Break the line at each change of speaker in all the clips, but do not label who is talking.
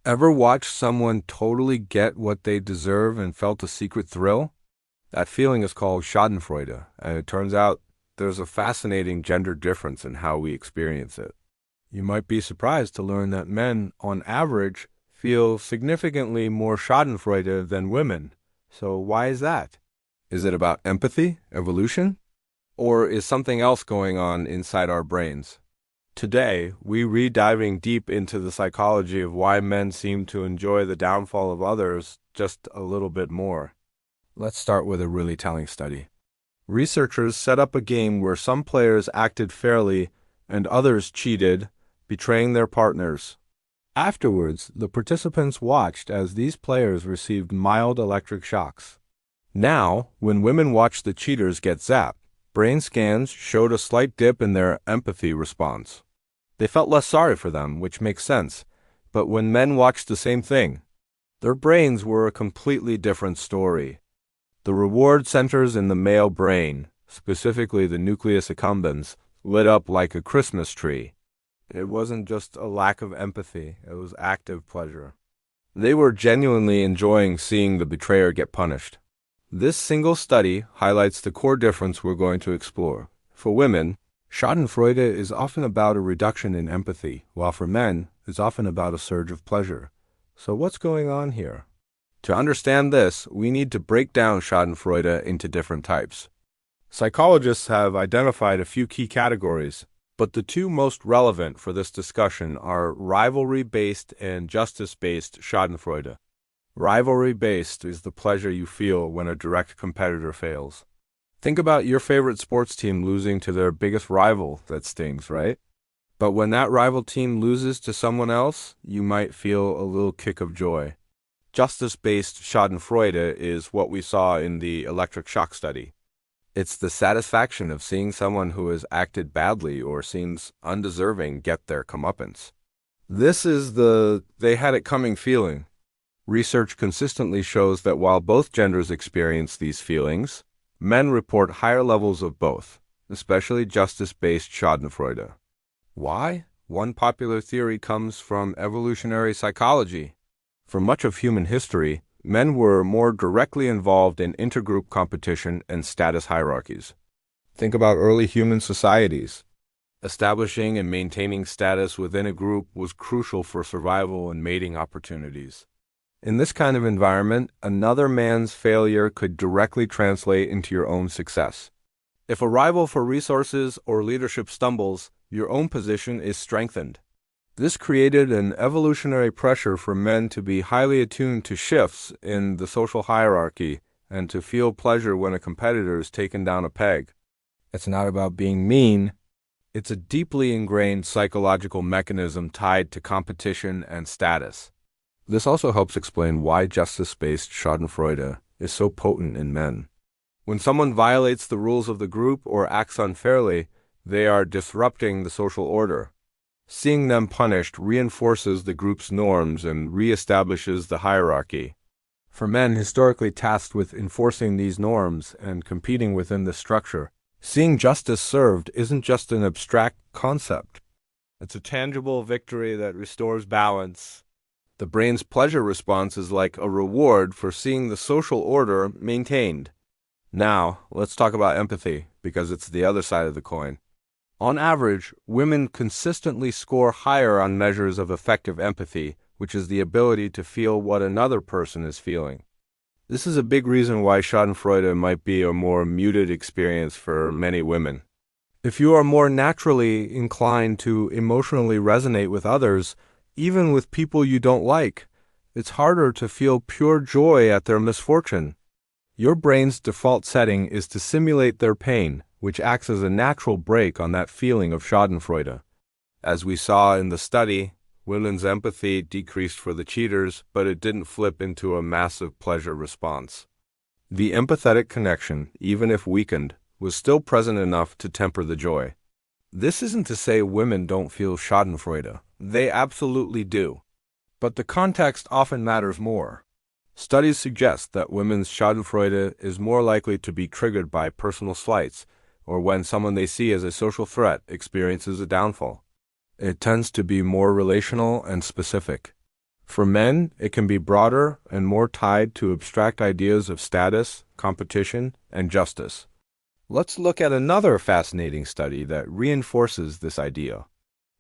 Ever watched someone totally get what they deserve and felt a secret thrill? That feeling is called Schadenfreude, and it turns out there's a fascinating gender difference in how we experience it. You might be surprised to learn that men, on average, feel significantly more Schadenfreude than women. So why is that? Is it about empathy, evolution? Or is something else going on inside our brains? Today, we re-diving deep into the psychology of why men seem to enjoy the downfall of others just a little bit more. Let's start with a really telling study. Researchers set up a game where some players acted fairly and others cheated, betraying their partners. Afterwards, the participants watched as these players received mild electric shocks. Now, when women watched the cheaters get zapped, brain scans showed a slight dip in their empathy response. They felt less sorry for them, which makes sense, but when men watched the same thing, their brains were a completely different story. The reward centers in the male brain, specifically the nucleus accumbens, lit up like a Christmas tree. It wasn't just a lack of empathy, it was active pleasure. They were genuinely enjoying seeing the betrayer get punished. This single study highlights the core difference we're going to explore. For women, Schadenfreude is often about a reduction in empathy, while for men, it's often about a surge of pleasure. So what's going on here? To understand this, we need to break down Schadenfreude into different types. Psychologists have identified a few key categories, but the two most relevant for this discussion are rivalry-based and justice-based Schadenfreude. Rivalry-based is the pleasure you feel when a direct competitor fails. Think about your favorite sports team losing to their biggest rival. That stings, right? But when that rival team loses to someone else, you might feel a little kick of joy. Justice-based Schadenfreude is what we saw in the electric shock study. It's the satisfaction of seeing someone who has acted badly or seems undeserving get their comeuppance. This is the they had it coming feeling. Research consistently shows that while both genders experience these feelings, men report higher levels of both, especially justice-based Schadenfreude. Why? One popular theory comes from evolutionary psychology. For much of human history, men were more directly involved in intergroup competition and status hierarchies. Think about early human societies. Establishing and maintaining status within a group was crucial for survival and mating opportunities. In this kind of environment, another man's failure could directly translate into your own success. If a rival for resources or leadership stumbles, your own position is strengthened. This created an evolutionary pressure for men to be highly attuned to shifts in the social hierarchy and to feel pleasure when a competitor is taken down a peg. It's not about being mean. It's a deeply ingrained psychological mechanism tied to competition and status. This also helps explain why justice-based Schadenfreude is so potent in men. When someone violates the rules of the group or acts unfairly, they are disrupting the social order. Seeing them punished reinforces the group's norms and reestablishes the hierarchy. For men historically tasked with enforcing these norms and competing within the structure, seeing justice served isn't just an abstract concept. It's a tangible victory that restores balance. The brain's pleasure response is like a reward for seeing the social order maintained. Now, let's talk about empathy, because it's the other side of the coin. On average, women consistently score higher on measures of effective empathy, which is the ability to feel what another person is feeling. This is a big reason why Schadenfreude might be a more muted experience for many women. If you are more naturally inclined to emotionally resonate with others, even with people you don't like, it's harder to feel pure joy at their misfortune. Your brain's default setting is to simulate their pain, which acts as a natural brake on that feeling of Schadenfreude. As we saw in the study, women's empathy decreased for the cheaters, but it didn't flip into a massive pleasure response. The empathetic connection, even if weakened, was still present enough to temper the joy. This isn't to say women don't feel Schadenfreude. They absolutely do. But the context often matters more. Studies suggest that women's Schadenfreude is more likely to be triggered by personal slights, or when someone they see as a social threat experiences a downfall. It tends to be more relational and specific. For men, it can be broader and more tied to abstract ideas of status, competition, and justice. Let's look at another fascinating study that reinforces this idea.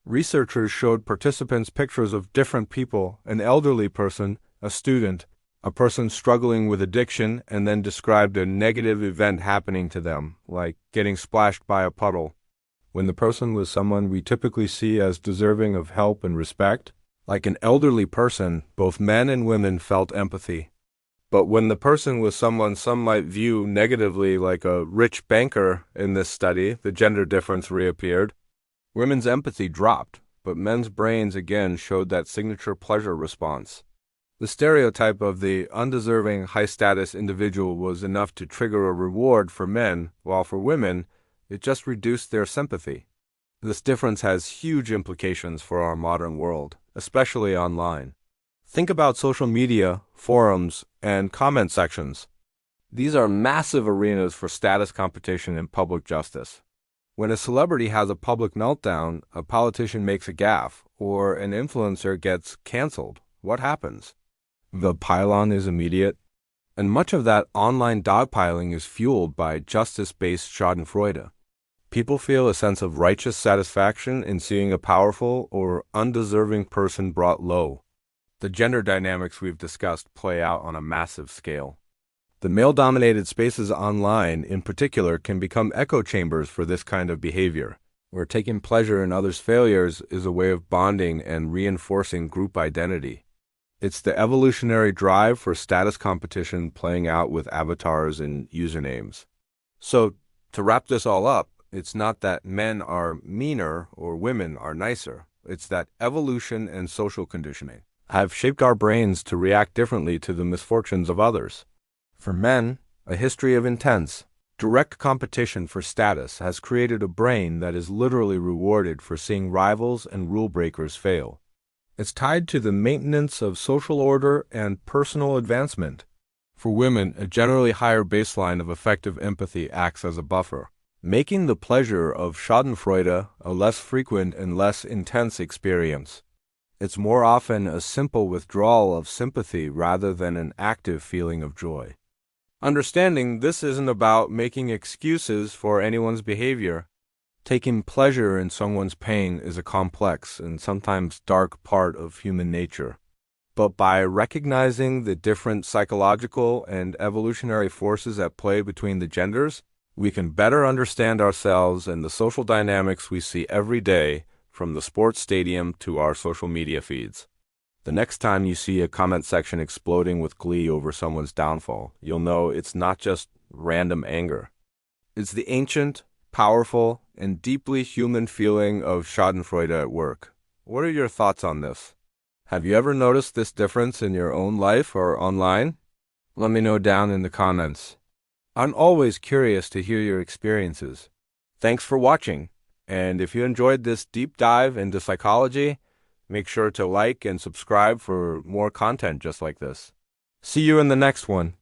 Researchers showed participants pictures of different people: an elderly person, a student, a person struggling with addiction, and then described a negative event happening to them, like getting splashed by a puddle. When the person was someone we typically see as deserving of help and respect, like an elderly person, both men and women felt empathy. But when the person was someone some might view negatively, like a rich banker in this study, the gender difference reappeared. Women's empathy dropped, but men's brains again showed that signature pleasure response. The stereotype of the undeserving high-status individual was enough to trigger a reward for men, while for women, it just reduced their sympathy. This difference has huge implications for our modern world, especially online. Think about social media, forums, and comment sections. These are massive arenas for status competition and public justice. When a celebrity has a public meltdown, a politician makes a gaffe, or an influencer gets canceled, what happens? The pile-on is immediate, and much of that online dogpiling is fueled by justice-based Schadenfreude. People feel a sense of righteous satisfaction in seeing a powerful or undeserving person brought low. The gender dynamics we've discussed play out on a massive scale. The male-dominated spaces online, in particular, can become echo chambers for this kind of behavior, where taking pleasure in others' failures is a way of bonding and reinforcing group identity. It's the evolutionary drive for status competition playing out with avatars and usernames. So, to wrap this all up, it's not that men are meaner or women are nicer. It's that evolution and social conditioning have shaped our brains to react differently to the misfortunes of others. For men, a history of intense, direct competition for status has created a brain that is literally rewarded for seeing rivals and rule breakers fail. It's tied to the maintenance of social order and personal advancement. For women, a generally higher baseline of effective empathy acts as a buffer, making the pleasure of Schadenfreude a less frequent and less intense experience. It's more often a simple withdrawal of sympathy rather than an active feeling of joy. Understanding this isn't about making excuses for anyone's behavior. Taking pleasure in someone's pain is a complex and sometimes dark part of human nature. But by recognizing the different psychological and evolutionary forces at play between the genders, we can better understand ourselves and the social dynamics we see every day, from the sports stadium to our social media feeds. The next time you see a comment section exploding with glee over someone's downfall, you'll know it's not just random anger. It's the ancient, powerful, and deeply human feeling of Schadenfreude at work. What are your thoughts on this? Have you ever noticed this difference in your own life or online? Let me know down in the comments. I'm always curious to hear your experiences. Thanks for watching, and if you enjoyed this deep dive into psychology, make sure to like and subscribe for more content just like this. See you in the next one.